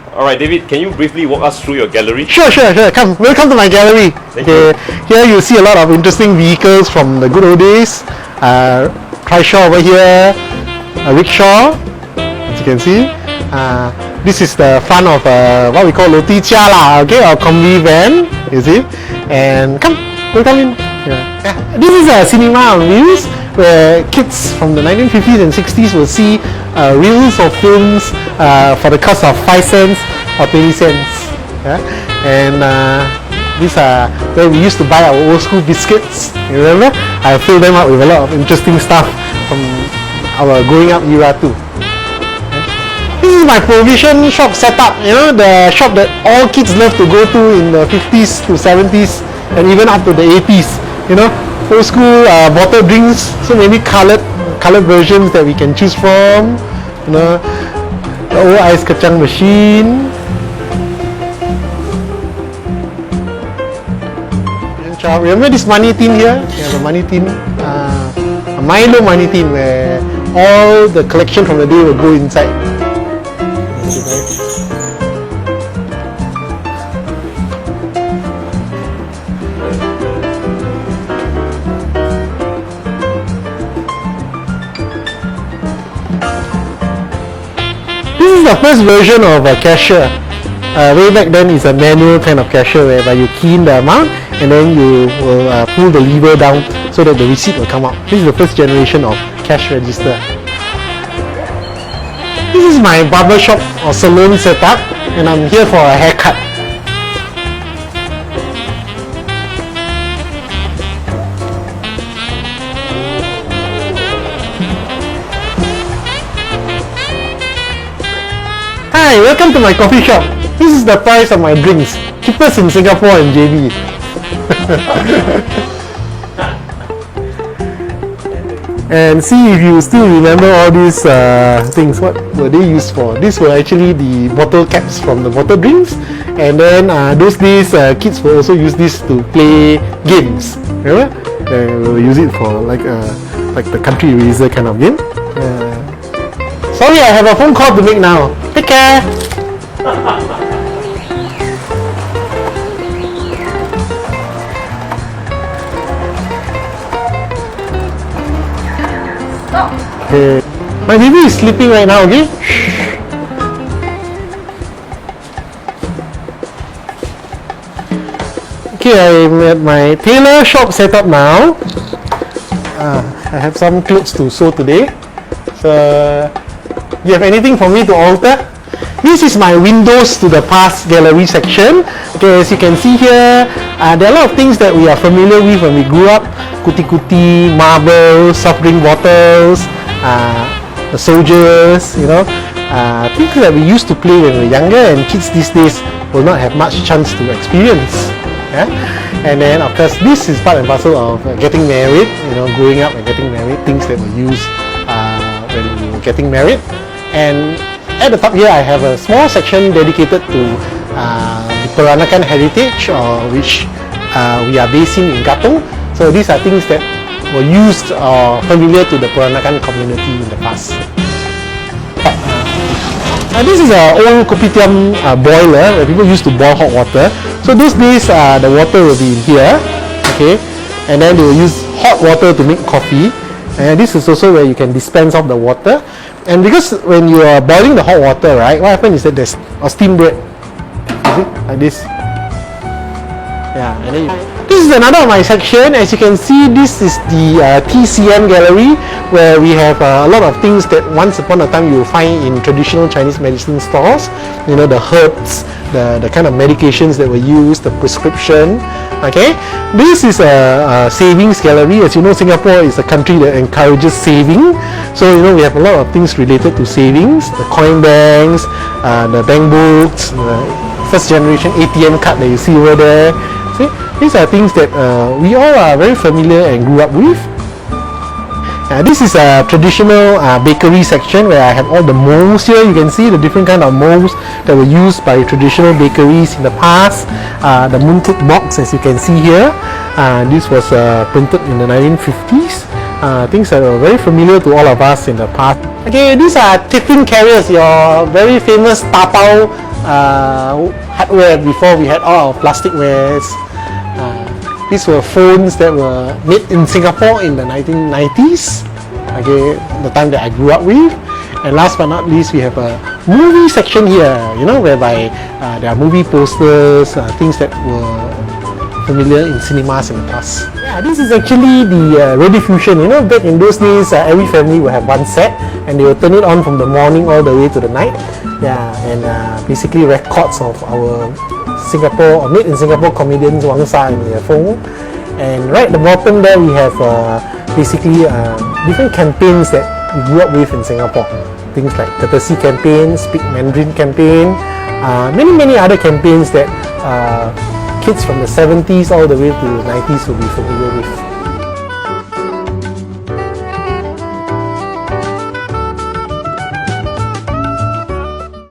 Alright, David, can you briefly walk us through your gallery? Sure. Come, welcome to my gallery. Thank you. Here you see a lot of interesting vehicles from the good old days. Trishaw over here, a rickshaw, as you can see. This is the front of what we call Loti Chia lah, okay, or combi van, you see. And come in. Yeah. This is a cinema on wheels where kids from the 1950s and 60s will see reels of films for the cost of 5 cents or 20 cents. Yeah? And these are where we used to buy our old school biscuits. You remember? I filled them up with a lot of interesting stuff from our growing up era too. This is my provision shop setup, you know, the shop that all kids love to go to in the 50s to 70s and even up to the 80s, you know, old school bottled drinks, so many colored versions that we can choose from, you know, the old ice kacang machine. Remember this money tin here? Yeah, the money tin, a Milo money tin where all the collection from the day will go inside. This is the first version of a cashier. Way back then it's a manual kind of cashier whereby you key in the amount and then you will pull the lever down so that the receipt will come out. This is the first generation of cash register. This is my barber shop or salon setup and I'm here for a haircut. Hi, welcome to my coffee shop. This is the price of my drinks. Cheapest in Singapore and JB. And see if you still remember all these things. What were they used for? These were actually the bottle caps from the bottle drinks. And then those days kids will also use this to play games. Remember? We'll use it for like the country eraser kind of game. Sorry, I have a phone call to make now. Take care. Okay. My baby is sleeping right now, okay? Okay, I'm at my tailor shop setup now. I have some clothes to sew today. So, you have anything for me to alter? This is my windows to the past gallery section. Okay, as you can see here, there are a lot of things that we are familiar with when we grew up. Kuti-kuti, marbles, soft drink bottles, the soldiers, you know, things that we used to play when we were younger and kids these days will not have much chance to experience. Yeah? And then of course this is part and parcel of getting married, you know, growing up and getting married, things that were used when we were getting married. And at the top here I have a small section dedicated to the Peranakan heritage, which we are based in Katong. So these are things that were used or familiar to the Peranakan community in the past. This is an old kopitiam boiler where people used to boil hot water. So those days the water will be in here, okay, and then they will use hot water to make coffee. And this is also where you can dispense off the water. And because when you are boiling the hot water, right, what happens is that there's a steam bread. You see, like this. Yeah, and then this is another of my section. As you can see, this is the TCM gallery where we have a lot of things that once upon a time you will find in traditional Chinese medicine stores. You know, the herbs, the kind of medications that were used, the prescription. Okay, this is a savings gallery. As you know, Singapore is a country that encourages saving. So you know, we have a lot of things related to savings, the coin banks, the bank books, the first generation ATM card that you see over there. See, these are things that we all are very familiar and grew up with. This is a traditional bakery section where I have all the molds here. You can see the different kind of molds that were used by traditional bakeries in the past. The mooncake box, as you can see here, this was printed in the 1950s. things that are very familiar to all of us in the past. Okay, these are tiffin carriers, your very famous Tapao hardware before we had all our plastic wares. These were phones that were made in Singapore in the 1990s, okay, the time that I grew up with. And last but not least, we have a movie section here, you know, whereby there are movie posters, things that were familiar in cinemas in the past. Yeah, this is actually the Rediffusion. You know, back in those days, every family will have one set, and they will turn it on from the morning all the way to the night. Yeah, and basically records of our Singapore or made in Singapore comedians Wang Sa and Ye Fong. And right at the bottom there, we have basically different campaigns that we grew up with in Singapore. Things like Courtesy campaign, Speak Mandarin campaign, many other campaigns that kids from the 70s all the way to the 90s will be familiar with.